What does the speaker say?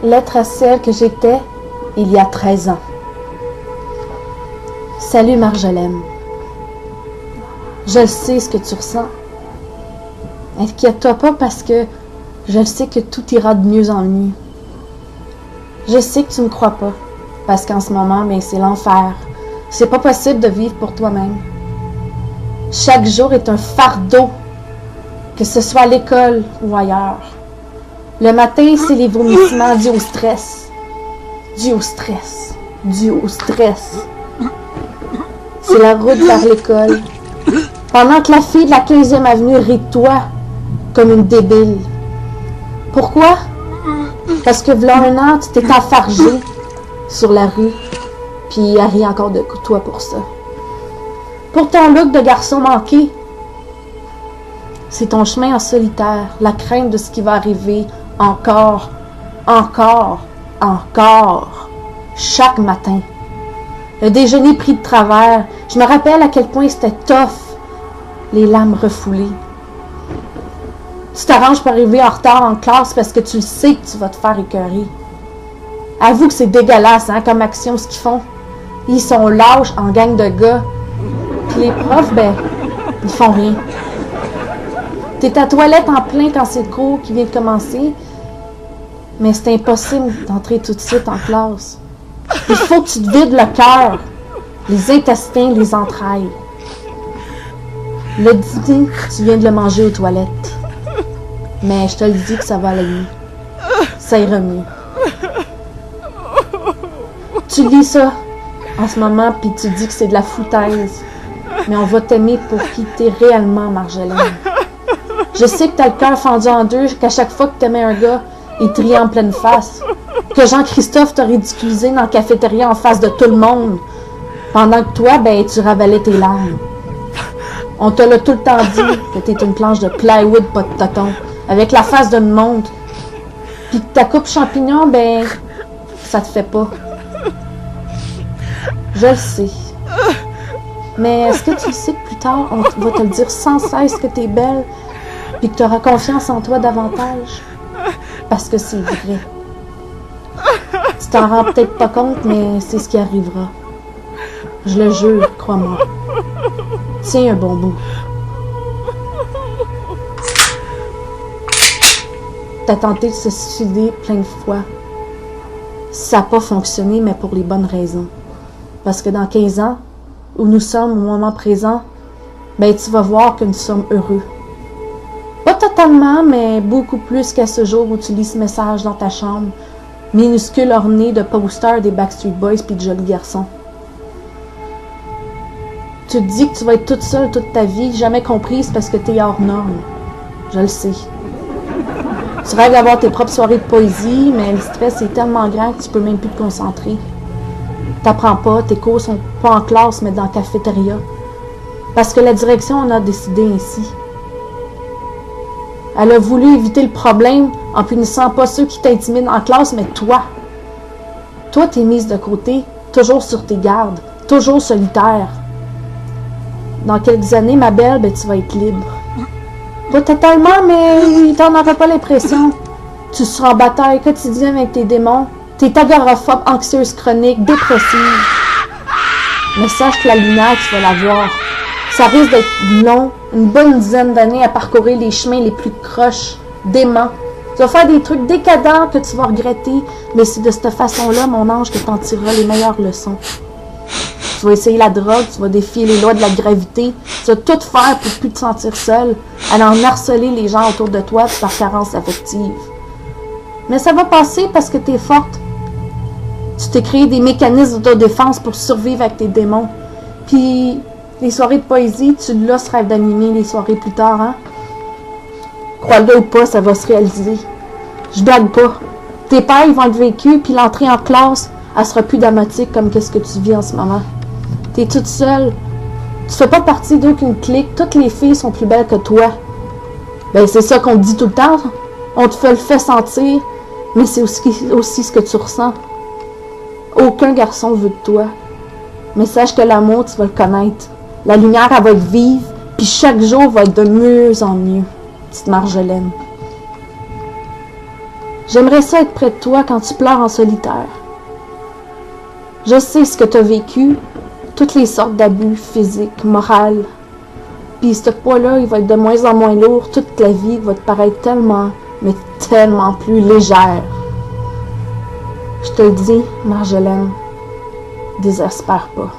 Lettre à celle que j'étais il y a 13 ans. Salut Marjolaine. Je sais ce que tu ressens. Inquiète-toi pas parce que je sais que tout ira de mieux en mieux. Je sais que tu ne me crois pas parce qu'en ce moment, c'est l'enfer. C'est pas possible de vivre pour toi-même. Chaque jour est un fardeau, que ce soit à l'école ou ailleurs. Le matin, c'est les vomissements dus au stress. Dû au stress. Dû au stress. C'est la route vers l'école. Pendant que la fille de la 15e avenue rit de toi comme une débile. Pourquoi? Parce que v'là un an, tu t'es enfargé sur la rue, puis elle rit encore de toi pour ça. Pour ton look de garçon manqué, c'est ton chemin en solitaire, la crainte de ce qui va arriver encore, chaque matin. Le déjeuner pris de travers, je me rappelle à quel point c'était tough, les lames refoulées. Tu t'arranges pour arriver en retard en classe parce que tu le sais que tu vas te faire écœurer. Avoue que c'est dégueulasse, comme action, ce qu'ils font. Ils sont lâches en gang de gars. Puis les profs, ils font rien. T'es à la toilette en plein quand c'est le cours qui vient de commencer, mais c'est impossible d'entrer tout de suite en classe. Il faut que tu te vides le cœur, les intestins, les entrailles. Le dîner, tu viens de le manger aux toilettes. Mais je te le dis que ça va aller mieux. Ça ira mieux. Tu lis ça en ce moment, puis tu dis que c'est de la foutaise. Mais on va t'aimer pour qui t'es réellement, Marjolaine. Je sais que t'as le cœur fendu en deux, qu'à chaque fois que t'aimais un gars, il te riait en pleine face. Que Jean-Christophe t'a ridiculisé dans la cafétéria en face de tout le monde. Pendant que toi, tu ravalais tes larmes. On te l'a tout le temps dit que t'es une planche de plywood, pas de toton, avec la face d'une montre. Puis que ta coupe champignon, ça te fait pas. Je le sais. Mais est-ce que tu le sais que plus tard, on va te le dire sans cesse que t'es belle, puis que tu auras confiance en toi davantage? Parce que c'est vrai. Tu t'en rends peut-être pas compte, mais c'est ce qui arrivera. Je le jure, crois-moi. Tiens un bon bout. T'as tenté de se suicider plein de fois. Ça n'a pas fonctionné, mais pour les bonnes raisons. Parce que dans 15 ans, où nous sommes au moment présent, tu vas voir que nous sommes heureux. Pas totalement, mais beaucoup plus qu'à ce jour où tu lis ce message dans ta chambre, minuscule orné de posters des Backstreet Boys puis de jolis garçons. Tu te dis que tu vas être toute seule toute ta vie, jamais comprise parce que t'es hors norme. Je le sais. Tu rêves d'avoir tes propres soirées de poésie, mais le stress est tellement grand que tu peux même plus te concentrer. T'apprends pas, tes cours sont pas en classe, mais dans la cafétéria. Parce que la direction en a décidé ainsi. Elle a voulu éviter le problème en punissant pas ceux qui t'intimident en classe, mais toi. Toi, t'es mise de côté, toujours sur tes gardes, toujours solitaire. Dans quelques années, ma belle, tu vas être libre. Pas totalement, mais t'en auras pas l'impression. Tu seras en bataille quotidienne avec tes démons. T'es agoraphobe, anxieuse chronique, dépressive. Mais sache que la lumière, tu vas la voir. Ça risque d'être long, une bonne dizaine d'années à parcourir les chemins les plus croches, déments. Tu vas faire des trucs décadents que tu vas regretter, mais c'est de cette façon-là, mon ange, que t'en tireras les meilleures leçons. Tu vas essayer la drogue, tu vas défier les lois de la gravité, tu vas tout faire pour plus te sentir seule, aller en harceler les gens autour de toi par carence affective. Mais ça va passer parce que t'es forte. Tu t'es créé des mécanismes d'autodéfense pour survivre avec tes démons. Puis, les soirées de poésie, tu l'as ce rêve d'animer les soirées plus tard, hein? Crois-le ou pas, ça va se réaliser. Je blague pas. Tes pères, ils vont être vécus, puis l'entrée en classe, elle sera plus dramatique comme qu'est-ce que tu vis en ce moment. T'es toute seule. Tu fais pas partie d'aucune clique. Toutes les filles sont plus belles que toi. Ben, c'est ça qu'on te dit tout le temps. On te le fait sentir, mais c'est aussi ce que tu ressens. Aucun garçon veut de toi. Mais sache que l'amour, tu vas le connaître. La lumière, elle va être vive, puis chaque jour va être de mieux en mieux. Petite Marjolaine. J'aimerais ça être près de toi quand tu pleures en solitaire. Je sais ce que tu as vécu, toutes les sortes d'abus physiques, moraux. Puis ce poids-là, il va être de moins en moins lourd. Toute la vie va te paraître tellement, mais tellement plus légère. Je te le dis, Marjolaine, désespère pas.